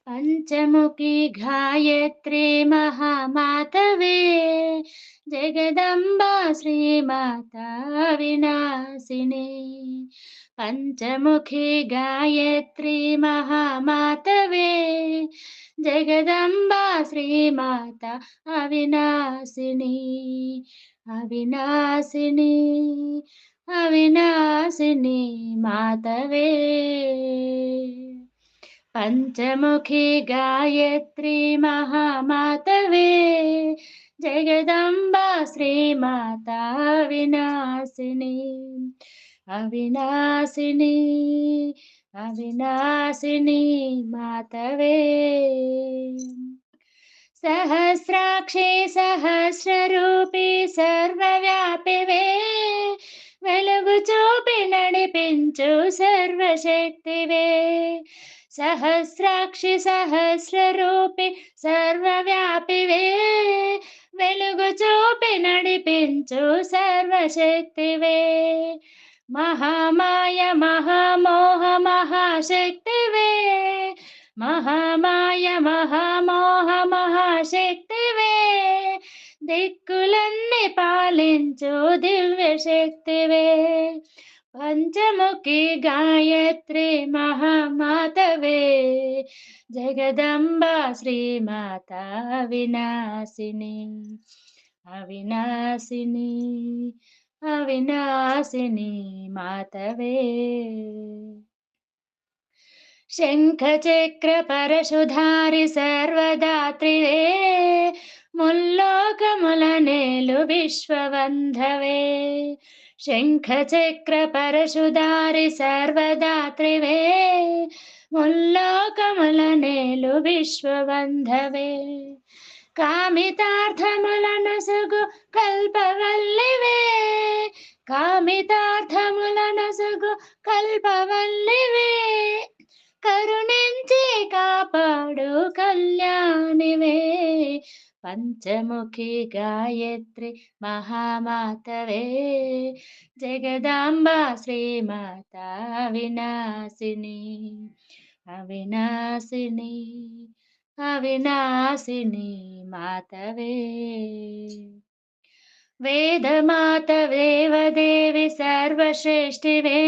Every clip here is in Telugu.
पञ्चमुखी गायत्री महामातवे जगदम्बा श्रीमाता विनाशिनी। पञ्चमुखी गायत्री महामातवे जगदम्बा श्रीमाता अविनाशिनी। अविनाशिनी अविनाशिनी मातवे। पञ्चमुखी गायत्री महामातवे जगदम्बा श्रीमाता विनाशिनी। अविनाशिनी अविनाशिनी मातवे। सहस्राक्षी सहस्ररूपी सर्वव्यापिवे వెలుగు చూపి నడిపించు సర్వశక్తివే। సహస్రాక్షి సహస్రరూపి సర్వవ్యాపివే వెలుగు చూపి నడిపించు సర్వశక్తివే। మహామాయ మహామోహ మహాశక్తివే మహామాయ మహామోహ మహాశక్తివే దిక్కులన్నీ పాలించు దివ్య శక్తివే। పంచముఖి గాయత్రి మహామాతవే జగదంబా శ్రీమాత వినాశిని। అవినాశిని అవినాశిని మాతవే। శంఖ చక్ర పరశుధారి సర్వదాత్రివే ముల్లోకముల నేలు విశ్వవంధవే। శంఖ చక్ర పరశుధారి సర్వదాత్రివే ముల్లోకముల నేలు విశ్వవంధవే। కామితార్థముల నసుగు కల్పవల్లివే కామితార్థముల నసుగు కల్పవల్లివే కరుణించి కాపాడు కళ్యాణివే। పంచముఖి గాయత్రి మహామాతవే జగదాంబా శ్రీమాత వినాశిని। అవినాశిని అవినాశిని మాతవే। వేదమాత దేవదేవి సర్వశ్రేష్ఠివే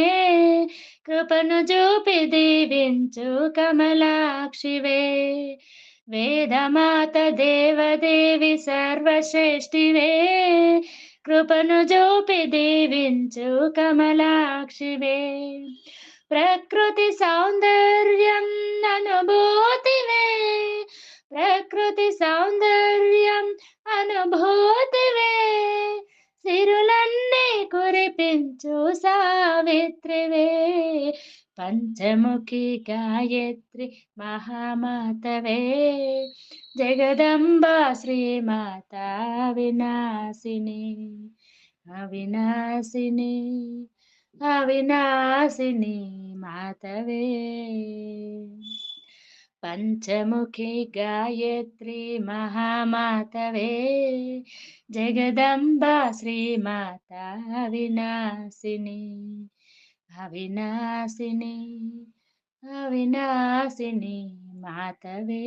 కృపను చూపి దీవించు కమలాక్షివే। వేదమాత దేవదేవి సర్వశ్రేష్ఠివే కృపను చూపి దీవించు కమలాక్షివే। ప్రకృతి సౌందర్యం అనుభూతివే ప్రకృతి సౌందర్యం అనుభూతివే సిరులన్నీ కురిపించు సావిత్రివే। పంచముఖి గాయత్రి మహామాతవే జగదంబా శ్రీమాత వినాశిని। అవినాశిని అవినాశిని మాతవే। పంచముఖి గాయత్రి మహామాతవే జగదంబా శ్రీమాత వినాశిని। అవినాశిని అవినాశిని మాతవే।